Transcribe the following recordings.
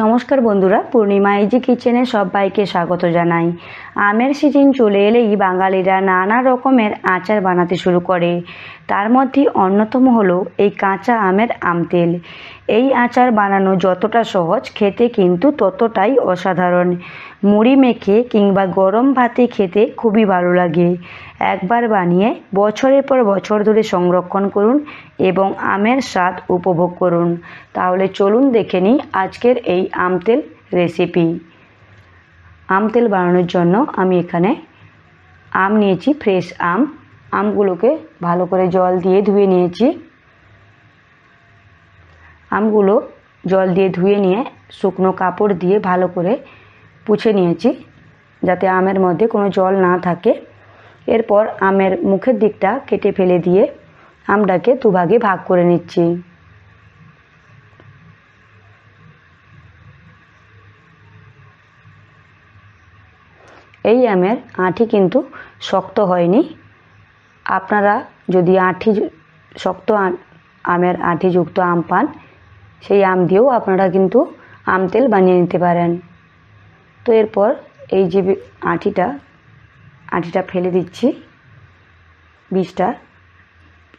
নমস্কার বন্ধুরা, পূর্ণিমা ইজি কিচেনে সবাইকে স্বাগত জানাই। আমের সিজন চলে এলেই বাঙালিরা নানা রকমের আচার বানাতে শুরু করে। তার মধ্যে অন্যতম হলো এই কাঁচা আমের আমতেল। এই আচার বানানো যতটা সহজ, খেতে কিন্তু ততটাই অসাধারণ। মুড়ি মেখে কিংবা গরম ভাতে খেতে খুবই ভালো লাগে। একবার বানিয়ে বছরের পর বছর ধরে সংরক্ষণ করুন এবং আমের স্বাদ উপভোগ করুন। তাহলে চলুন দেখে নিই আজকের এই আমতেল রেসিপি। আমতেল বানানোর জন্য আমি এখানে আম নিয়েছি, ফ্রেশ আম। আমগুলোকে ভালো করে জল দিয়ে ধুয়ে নিয়েছি। আমগুলো জল দিয়ে ধুয়ে নিয়ে শুকনো কাপড় দিয়ে ভালো করে পুছে নিয়েছি, যাতে আমের মধ্যে কোনো জল না থাকে। এরপর আমের মুখের দিকটা কেটে ফেলে দিয়ে আমটাকে দুভাগে ভাগ করে নিচ্ছি। এই আমের আঁটি কিন্তু শক্ত হয়নি। আপনারা যদি শক্ত আমের আঁটিযুক্ত আম পান, সেই আম দিয়েও আপনারা কিন্তু আমতেল বানিয়ে নিতে পারেন। তো এরপর এই যে আঁটিটা ফেলে দিচ্ছি, বীজটা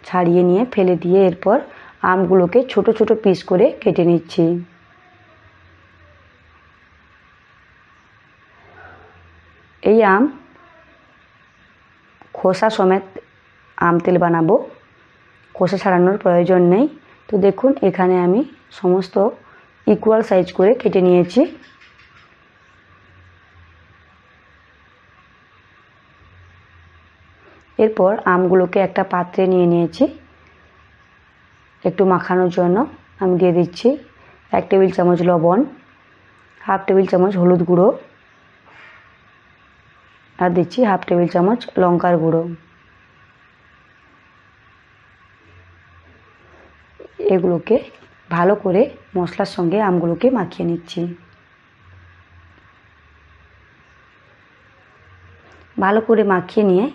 ছাড়িয়ে নিয়ে ফেলে দিয়ে এরপর আমগুলোকে ছোট ছোট পিস করে কেটে নিচ্ছি। এই আম খোসা সমেত আমতেল বানাবো, খোসা ছাড়ানোর প্রয়োজন নেই। তো দেখুন, এখানে আমি সমস্ত ইকুয়াল সাইজ করে কেটে নিয়েছি। এরপর আমগুলোকে একটা পাত্রে নিয়ে নিয়েছি। একটু মাখানোর জন্য আমি দিয়ে দিচ্ছি 1 টেবিল চামচ লবণ, 1/2 টেবিল চামচ হলুদ গুঁড়ো, আর দিচ্ছি 1/2 টেবিল চামচ লঙ্কার গুঁড়ো। এগুলোকে ভালো করে মশলার সঙ্গে আমগুলোকে মাখিয়ে নিচ্ছি। ভালো করে মাখিয়ে নিয়ে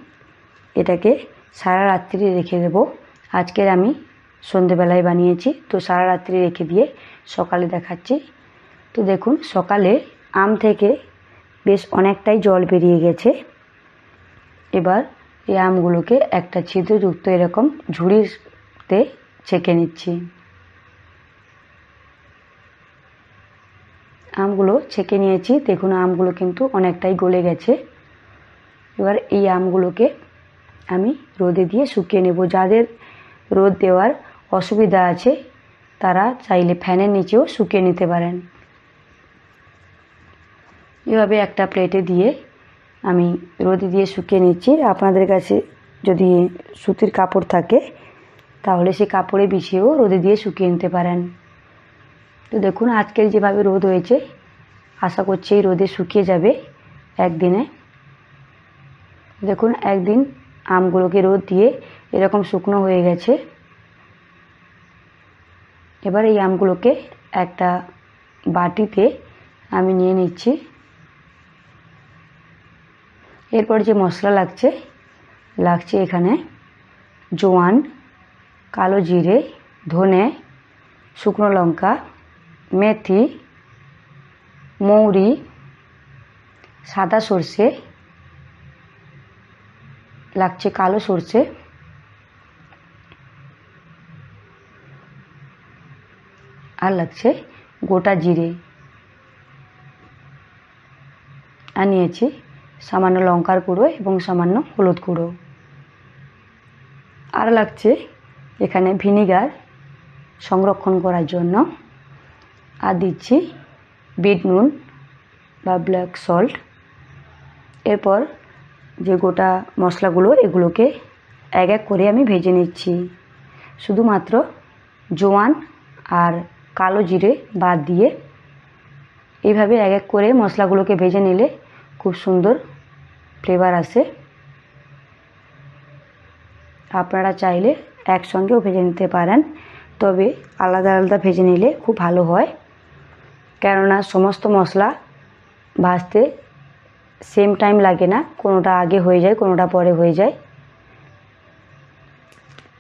এটাকে সারা রাত্রি রেখে দেব। আজকের আমি সন্ধেবেলায় বানিয়েছি, তো সারা রাত্রি রেখে দিয়ে সকালে দেখাচ্ছি। তো দেখুন, সকালে আম থেকে বেশ অনেকটাই জল বেরিয়ে গেছে। এবার এই আমগুলোকে একটা ছিদ্রযুক্ত এরকম ঝুড়িতে ছেঁকে নিচ্ছি। আমগুলো ছেঁকে নিয়েছি। দেখুন, আমগুলো কিন্তু অনেকটাই গলে গেছে। এবার এই আমগুলোকে আমি রোদে দিয়ে শুকিয়ে নেব। যাদের রোদ দেওয়ার অসুবিধা আছে তারা চাইলে ফ্যানের নিচেও শুকিয়ে নিতে পারেন। এভাবে একটা প্লেটে দিয়ে আমি রোদে দিয়ে শুকিয়ে নিচ্ছি। আপনাদের কাছে যদি সুতির কাপড় থাকে তাহলে সেই কাপড়ে বিছিয়েও রোদে দিয়ে শুকিয়ে নিতে পারেন। তো দেখুন, আজকের যেভাবে রোদ হয়েছে, আশা করছি এই রোদে শুকিয়ে যাবে একদিনে। দেখুন, একদিন আমগুলোকে রোদ দিয়ে এরকম শুকনো হয়ে গেছে। এবার এই আমগুলোকে একটা বাটিতে আমি নিয়ে নিচ্ছি। এরপর যে মশলা লাগছে এখানে জোয়ান, কালো জিরে, ধনে, শুকনো লঙ্কা, মেথি, মৌরি, সাদা সর্ষে লাগছে, কালো সর্ষে, আর লাগছে গোটা জিরে, আর নিয়েছি সামান্য লঙ্কার গুঁড়ো এবং সামান্য হলুদ গুঁড়ো। আর লাগছে এখানে ভিনিগার সংরক্ষণ করার জন্য, আর দিচ্ছি বিট নুন বা ব্ল্যাক সল্ট। এরপর যে গোটা মশলাগুলো, এগুলোকে এক এক করে আমি ভেজে নিচ্ছি। শুধুমাত্র জোয়ান আর কালো জিরে বাদ দিয়ে এইভাবে এক এক করে মশলাগুলোকে ভেজে নিলে খুব সুন্দর ফ্লেভার আসে। আপনারা চাইলে একসঙ্গেও ভেজে নিতে পারেন, তবে আলাদা আলাদা ভেজে নিলে খুব ভালো হয়। কেননা সমস্ত মশলা ভাজতে সেম টাইম লাগে না, কোনোটা আগে হয়ে যায়, কোনোটা পরে হয়ে যায়।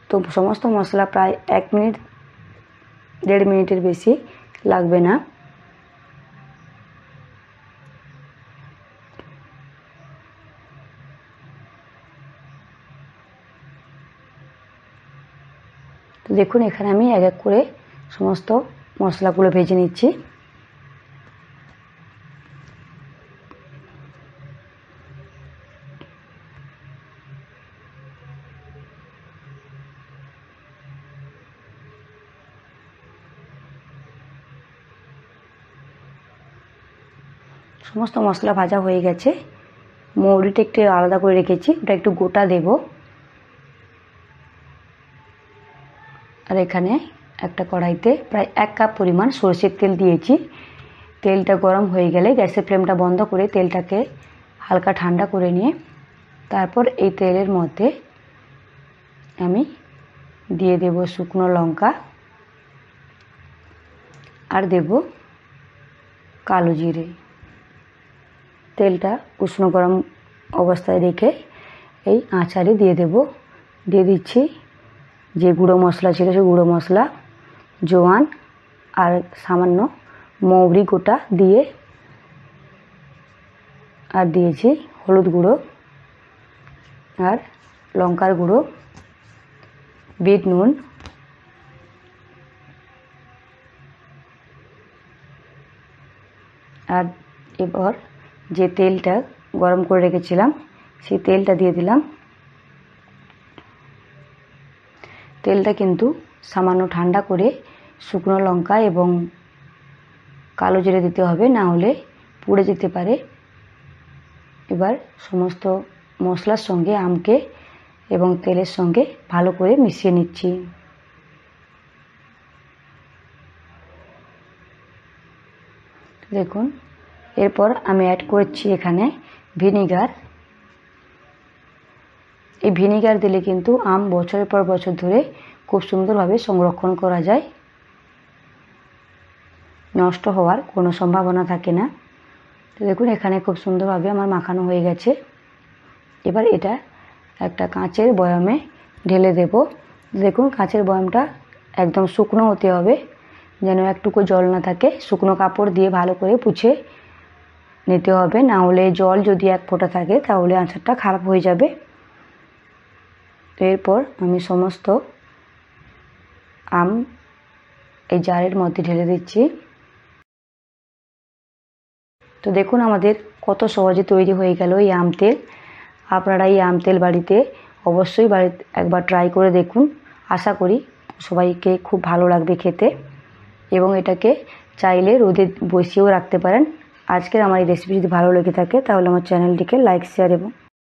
তো সমস্ত মশলা প্রায় 1 মিনিট 1.5 মিনিটের বেশি লাগবে না। দেখুন এখানে আমি এক এক করে সমস্ত মশলাগুলো ভেজে নিচ্ছি। সমস্ত মশলা ভাজা হয়ে গেছে। মৌরিটা একটু আলাদা করে রেখেছি, ওটা একটু গোটা দেব। আর এখানে একটা কড়াইতে প্রায় 1 কাপ পরিমাণ সরষের তেল দিয়েছি। তেলটা গরম হয়ে গেলে গ্যাসের ফ্লেমটা বন্ধ করে তেলটাকে হালকা ঠান্ডা করে নিয়ে তারপর এই তেলের মধ্যে আমি দিয়ে দেব শুকনো লঙ্কা আর দেব কালো জিরে। তেলটা উষ্ণ গরম অবস্থায় রেখে এই আচারে দিয়ে দিচ্ছি যে গুঁড়ো মশলা ছিল, সেই গুঁড়ো মশলা, জোয়ান আর সামান্য মৌরি গোটা দিয়ে, আর দিয়েছি হলুদ গুঁড়ো আর লঙ্কার গুঁড়ো, বিট নুন, আর এবার যে তেলটা গরম করে রেখেছিলাম সেই তেলটা দিয়ে দিলাম। তেলটা কিন্তু সামান্য ঠান্ডা করে শুকনো লঙ্কা এবং কালো জিরে দিতে হবে, না হলে পুড়ে যেতে পারে। এবার সমস্ত মশলার সঙ্গে আমকে এবং তেলের সঙ্গে ভালো করে মিশিয়ে নিচ্ছি। দেখুন এরপর আমি অ্যাড করছি এখানে ভিনিগার। এই ভিনিগার দিলে কিন্তু আম বছরের পর বছর ধরে খুব সুন্দরভাবে সংরক্ষণ করা যায়, নষ্ট হওয়ার কোনো সম্ভাবনা থাকে না। তো দেখুন এখানে খুব সুন্দরভাবে আমার মাখানো হয়ে গেছে। এবার এটা একটা কাঁচের বয়ামে ঢেলে দেব। দেখুন কাঁচের বয়ামটা একদম শুকনো হতে হবে, যেন একটুকু জল না থাকে। শুকনো কাপড় দিয়ে ভালো করে পুছে নিতে হবে, না হলে জল যদি এক ফোঁটা থাকে তাহলে আচারটা খারাপ হয়ে যাবে। এরপর আমি সমস্ত আম এই জারের মধ্যে ঢেলে দিচ্ছি। তো দেখুন আমাদের কত সহজে তৈরি হয়ে গেল এই আম তেল। আপনারা এই আম তেল বাড়িতে অবশ্যই একবার ট্রাই করে দেখুন। আশা করি সবাইকে খুব ভালো লাগবে খেতে, এবং এটাকে চাইলে রোদে বসিয়েও রাখতে পারেন। আজকের আমার এই রেসিপি যদি ভালো লেগে থাকে তাহলে আমার চ্যানেলটিকে লাইক, শেয়ার এবং